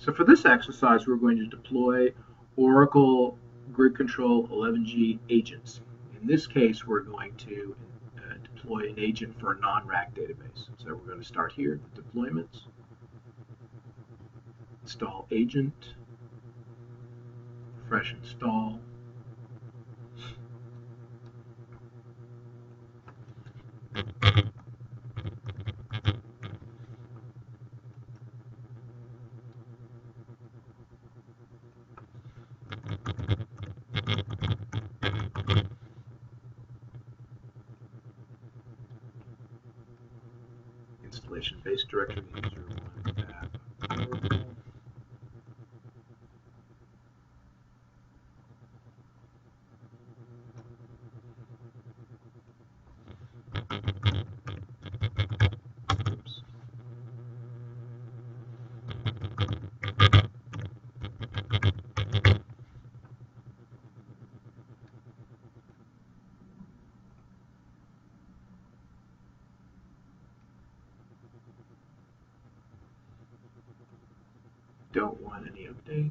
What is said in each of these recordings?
So for this exercise, we're going to deploy Oracle Grid Control 11G agents. In this case, we're going to deploy an agent for a non-RAC database. So we're going to start here, the deployments, install agent, fresh install, installation base directory, user 1 tab, Oracle. Oops. Don't want any updates.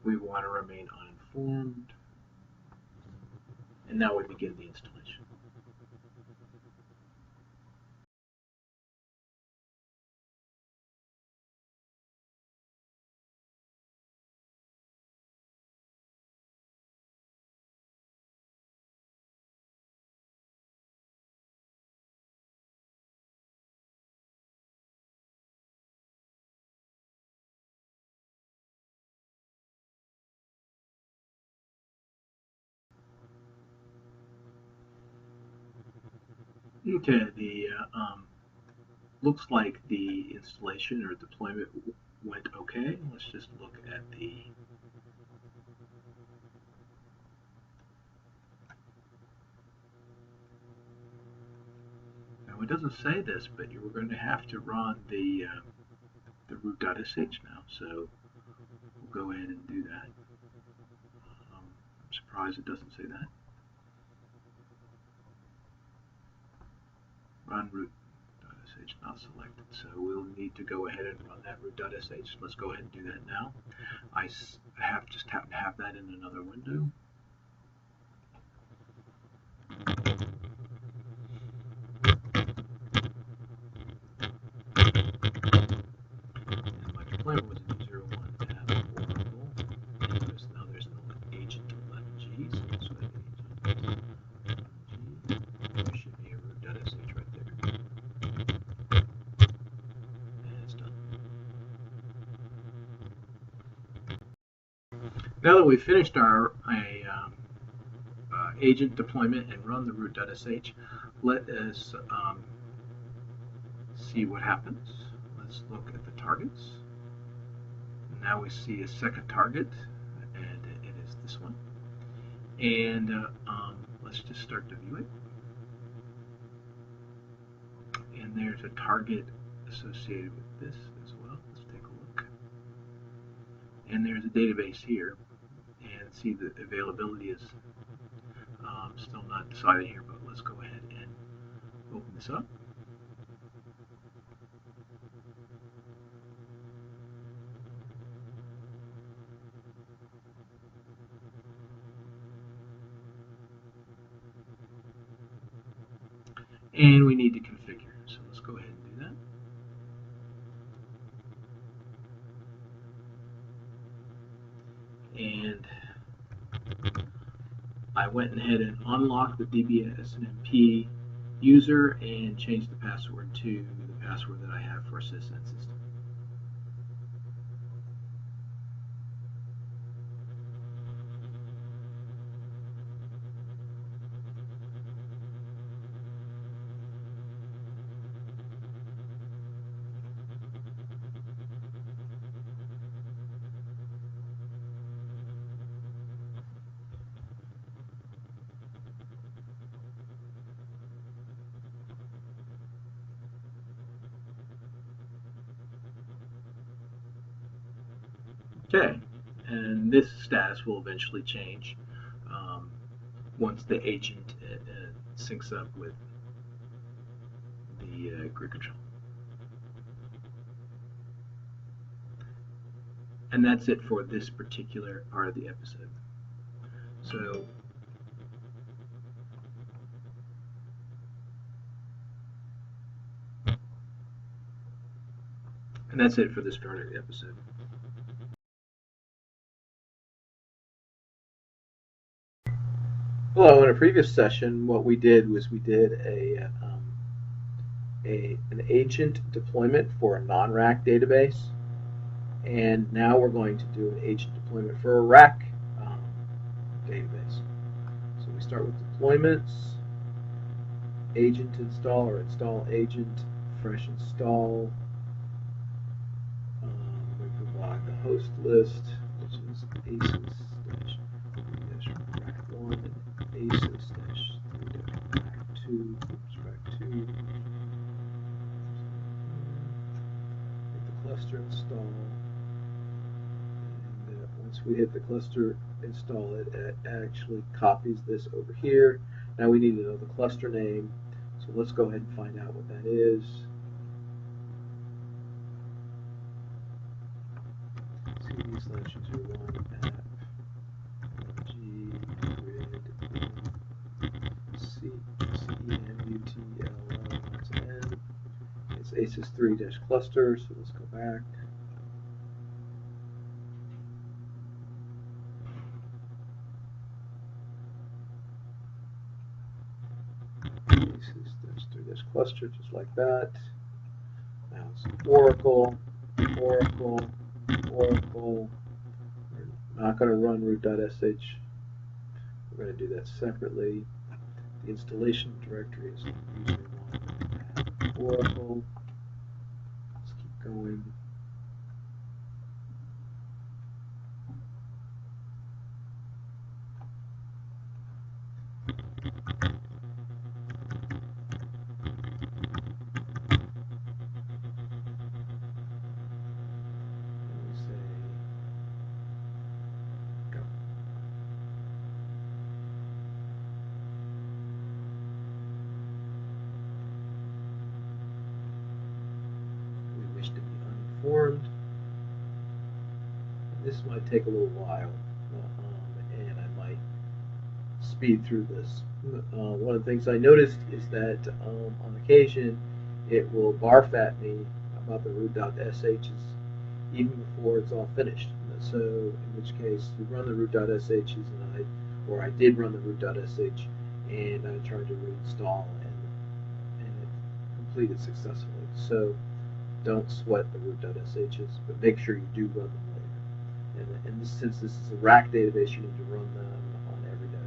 We want to remain uninformed. And now we begin the installation. Okay, the looks like the installation or deployment went okay. Let's just look at the now it doesn't say this, but you were going to have to run the root.sh now, so we'll go ahead and do that. I'm surprised it doesn't say that. Run root.sh not selected, so we'll need to go ahead and run that root.sh. Let's go ahead and do that now. I just happen to have that in another window. And my deployment was in 01 tab Oracle. And now there's no agent 11G, so let's go agent 11G. There should be a root.sh right there. And it's done. Now that we've finished our agent deployment and run the root.sh, let us see what happens. Let's look at the targets. Now we see a second target, and it is this one. And let's just start to view it. And there's a target associated with this as well. Let's take a look. And there's a database here. And see the availability is still not decided here, but let's go ahead and open this up. And we need to configure, so let's go ahead and do that. And I went ahead and unlocked the DBSNMP user and changed the password to the password that I have for SysN system. Okay, and this status will eventually change once the agent syncs up with the grid control. And that's it for this particular part of the episode. So, and that's it for this part of the episode. Well, in a previous session, what we did was we did an agent deployment for a non-RAC database, and now we're going to do an agent deployment for a RAC database. So we start with deployments, agent install or install agent, fresh install. We provide the host list, which is aces-3-rack1 and aces-3-rack2, rack2. Hit the cluster install. And once we hit the cluster install, it actually copies this over here. Now we need to know the cluster name, so let's go ahead and find out what that is. cd/user1 app g grid cemutl, that's an n. It's aces3-cluster, so let's go back. Aces-3-cluster, just like that. Now it's Oracle. We're not going to run root.sh. We're going to do that separately. The installation directory is user1 Oracle. Let's keep going. Formed. This might take a little while, and I might speed through this. One of the things I noticed is that on occasion it will barf at me about the root.sh's even before it's all finished. So in which case we run the root.sh's and I did run the root.sh and I tried to reinstall and it completed successfully. So don't sweat the root.sh's, but make sure you do run them later. And since this is a RAC database, you need to run them on every day.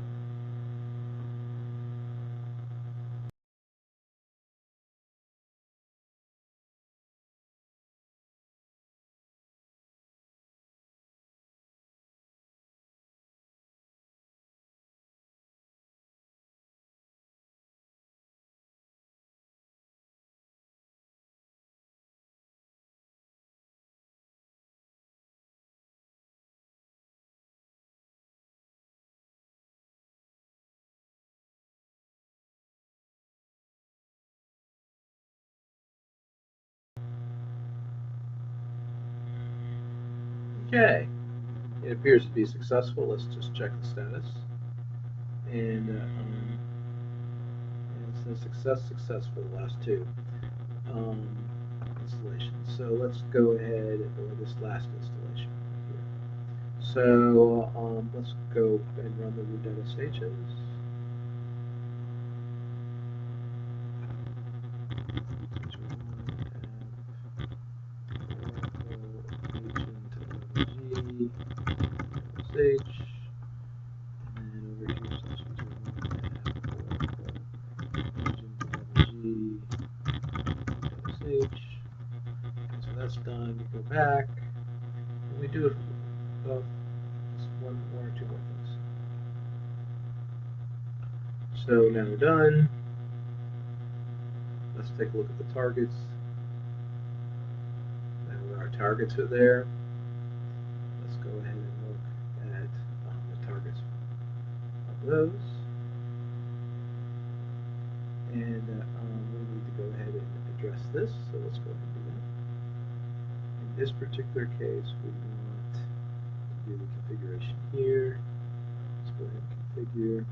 Okay, it appears to be successful. Let's just check the status. And it says success for the last two installations. So let's go ahead and go with this last installation here. So let's go and run the root.sh's. H, and then over here /user1 so that's done. You go back, and we do it one or two more things. So now we're done. Let's take a look at the targets. Now our targets are there. Let's go ahead and look at the targets of those. And we need to go ahead and address this, so let's go ahead and do that. In this particular case, we want here.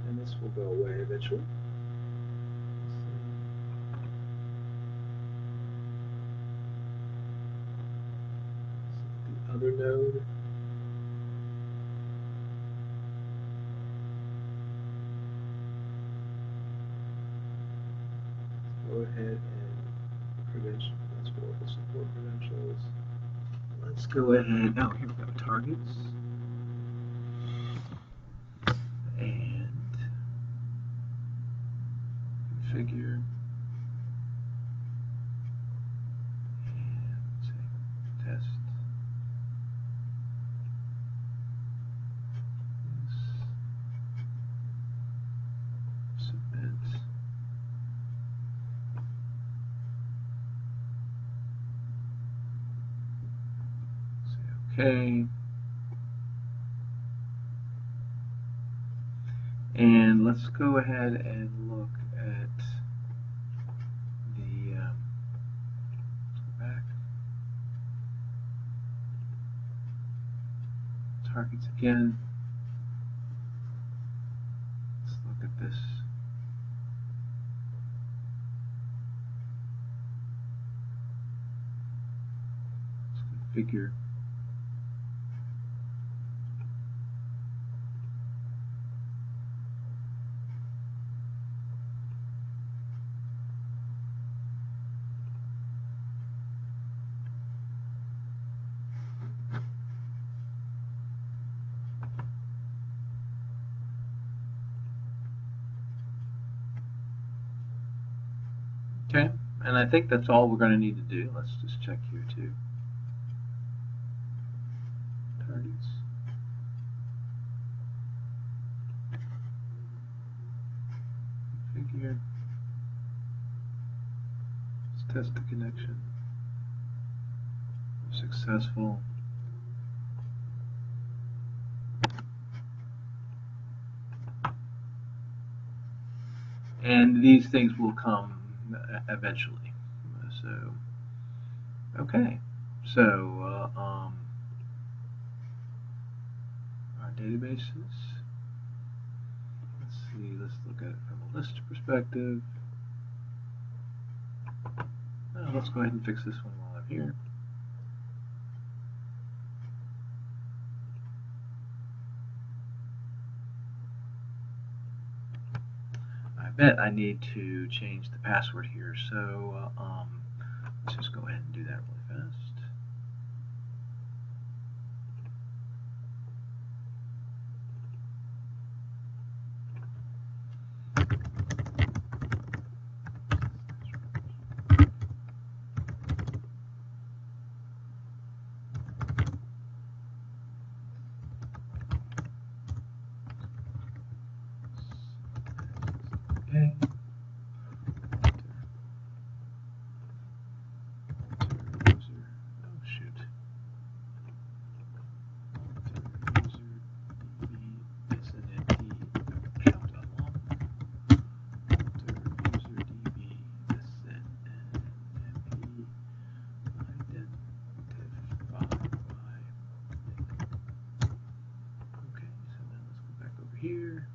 And this will go away eventually. The other node. Go ahead and credential. That's Oracle support credentials. Let's go ahead. Oh, here we go. Targets. And configure. And say test. Submit. Say OK. And let's go ahead and look at the let's go back. Targets again. Let's look at this. Let's configure. Okay, and I think that's all we're going to need to do. Let's just check here too. Targets. Configure. Let's test the connection. Successful. And these things will come eventually. So, okay. So, our databases. Let's see. Let's look at it from a list perspective. Let's go ahead and fix this one while I'm here. I bet I need to change the password here, so let's just go ahead and do that really fast. Okay. Oh shoot. Here.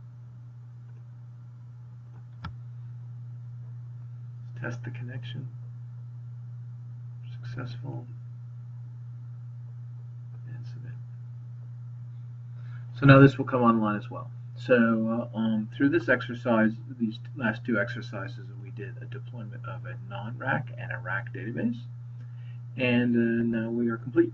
Let's test the connection. Successful. And submit. So now this will come online as well. So through this exercise, these last two exercises, we did a deployment of a non-RAC and a RAC database. And now we are complete.